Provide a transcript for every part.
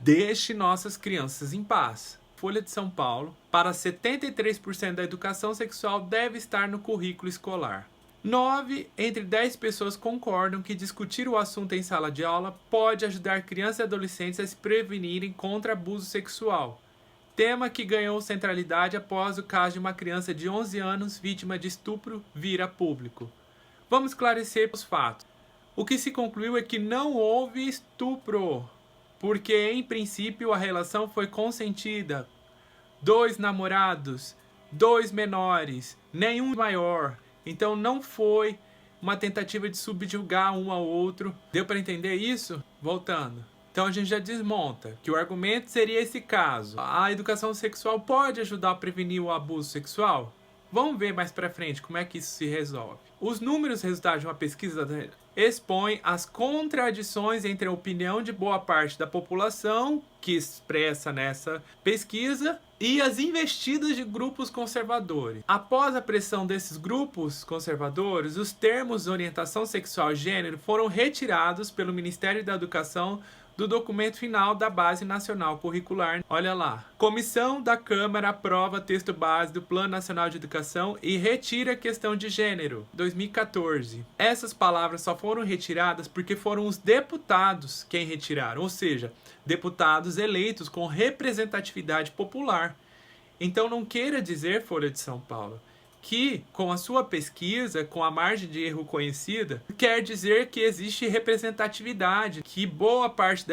Deixe nossas crianças em paz. Folha de São Paulo. Para 73% da educação sexual deve estar no currículo escolar. 9 entre 10 pessoas concordam que discutir o assunto em sala de aula pode ajudar crianças e adolescentes a se prevenirem contra abuso sexual. Tema que ganhou centralidade após o caso de uma criança de 11 anos vítima de estupro vir a público. Vamos esclarecer os fatos. O que se concluiu é que não houve estupro, porque em princípio a relação foi consentida. 2 namorados, 2 menores, nenhum maior. Então não foi uma tentativa de subjugar um ao outro. Deu para entender isso? Voltando. Então a gente já desmonta que o argumento seria esse caso. A educação sexual pode ajudar a prevenir o abuso sexual? Vamos ver mais para frente como é que isso se resolve. Os números resultados de uma pesquisa expõem as contradições entre a opinião de boa parte da população, que expressa nessa pesquisa, e as investidas de grupos conservadores. Após a pressão desses grupos conservadores, os termos orientação sexual e gênero foram retirados pelo Ministério da Educação do documento final da Base Nacional Curricular. Olha lá. Comissão da Câmara aprova texto base do Plano Nacional de Educação e retira a questão de gênero, 2014. Essas palavras só foram retiradas porque foram os deputados quem retiraram, ou seja, deputados eleitos com representatividade popular. Então não queira dizer, Folha de São Paulo, que com a sua pesquisa, com a margem de erro conhecida, quer dizer que existe representatividade, que boa parte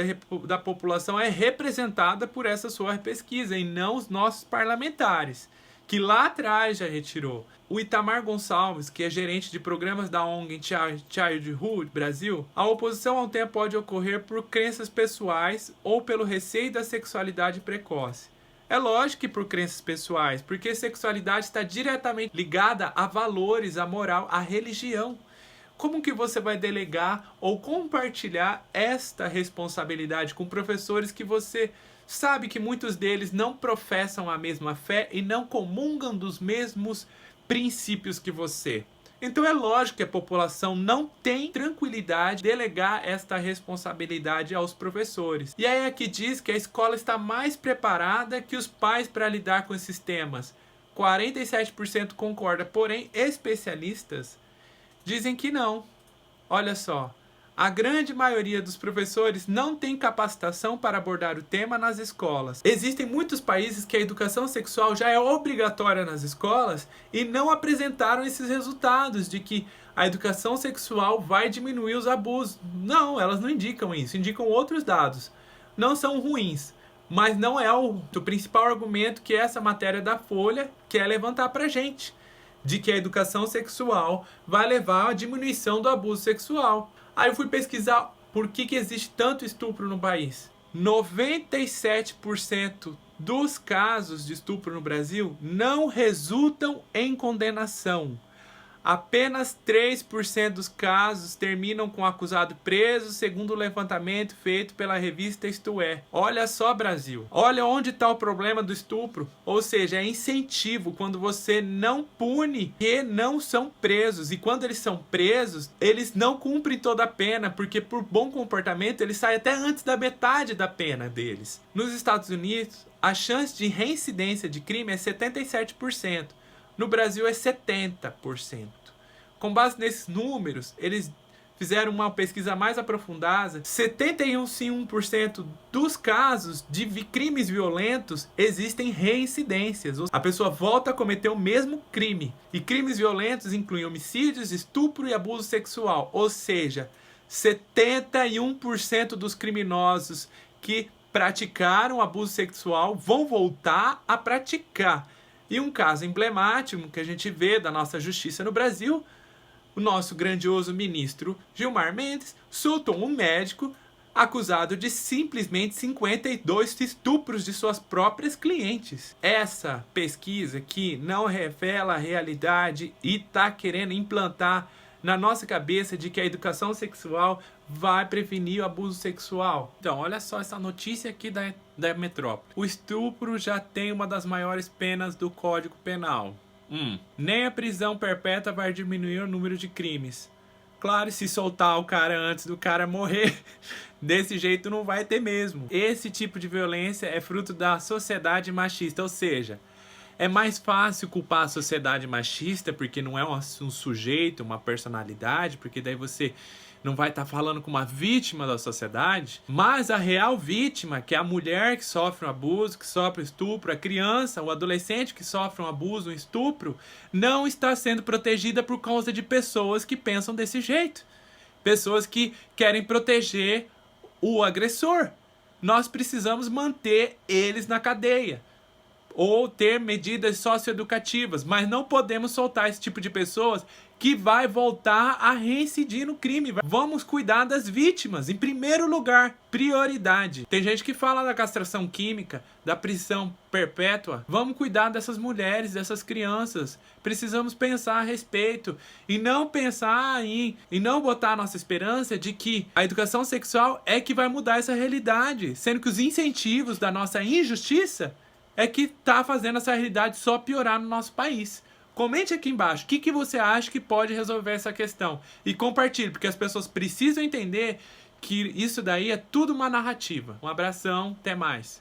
da população é representada por essa sua pesquisa e não os nossos parlamentares, que lá atrás já retirou. O Itamar Gonçalves, que é gerente de programas da ONG Childhood Brasil, a oposição ao tema pode ocorrer por crenças pessoais ou pelo receio da sexualidade precoce. É lógico que por crenças pessoais, porque sexualidade está diretamente ligada a valores, a moral, a religião. Como que você vai delegar ou compartilhar esta responsabilidade com professores que você sabe que muitos deles não professam a mesma fé e não comungam dos mesmos princípios que você? Então é lógico que a população não tem tranquilidade de delegar esta responsabilidade aos professores. E aí aqui diz que a escola está mais preparada que os pais para lidar com esses temas. 47% concorda, porém especialistas dizem que não. Olha só, a grande maioria dos professores não tem capacitação para abordar o tema nas escolas. Existem muitos países que a educação sexual já é obrigatória nas escolas e não apresentaram esses resultados de que a educação sexual vai diminuir os abusos. Não, elas não indicam isso, indicam outros dados. Não são ruins, mas não é o principal argumento que essa matéria da Folha quer levantar pra gente, de que a educação sexual vai levar à diminuição do abuso sexual. Aí eu fui pesquisar por que existe tanto estupro no país. 97% dos casos de estupro no Brasil não resultam em condenação. Apenas 3% dos casos terminam com o acusado preso, segundo o levantamento feito pela revista Isto É. Olha só, Brasil. Olha onde está o problema do estupro. Ou seja, é incentivo quando você não pune que não são presos. E quando eles são presos, eles não cumprem toda a pena, porque por bom comportamento eles saem até antes da metade da pena deles. Nos Estados Unidos, a chance de reincidência de crime é 77%. No Brasil é 70%. Com base nesses números, eles fizeram uma pesquisa mais aprofundada. 71% dos casos de crimes violentos existem reincidências. A pessoa volta a cometer o mesmo crime. E crimes violentos incluem homicídios, estupro e abuso sexual. Ou seja, 71% dos criminosos que praticaram abuso sexual vão voltar a praticar. E um caso emblemático que a gente vê da nossa justiça no Brasil, o nosso grandioso ministro Gilmar Mendes soltou um médico acusado de simplesmente 52 estupros de suas próprias clientes. Essa pesquisa que não revela a realidade e está querendo implantar na nossa cabeça de que a educação sexual vai prevenir o abuso sexual. Então, olha só essa notícia aqui da metrópole. O estupro já tem uma das maiores penas do Código Penal. Nem a prisão perpétua vai diminuir o número de crimes. Claro, se soltar o cara antes do cara morrer, desse jeito não vai ter mesmo. Esse tipo de violência é fruto da sociedade machista, ou seja, é mais fácil culpar a sociedade machista porque não é um sujeito, uma personalidade, porque daí você não vai estar falando com uma vítima da sociedade, mas a real vítima, que é a mulher que sofre um abuso, que sofre um estupro, a criança, o adolescente que sofre um abuso, um estupro, não está sendo protegida por causa de pessoas que pensam desse jeito. Pessoas que querem proteger o agressor. Nós precisamos manter eles na cadeia ou ter medidas socioeducativas, mas não podemos soltar esse tipo de pessoas que vai voltar a reincidir no crime. Vamos cuidar das vítimas, em primeiro lugar, prioridade. Tem gente que fala da castração química, da prisão perpétua. Vamos cuidar dessas mulheres, dessas crianças. Precisamos pensar a respeito e não pensar e não botar a nossa esperança de que a educação sexual é que vai mudar essa realidade, sendo que os incentivos da nossa injustiça é que tá fazendo essa realidade só piorar no nosso país. Comente aqui embaixo o que você acha que pode resolver essa questão. E compartilhe, porque as pessoas precisam entender que isso daí é tudo uma narrativa. Um abração, até mais.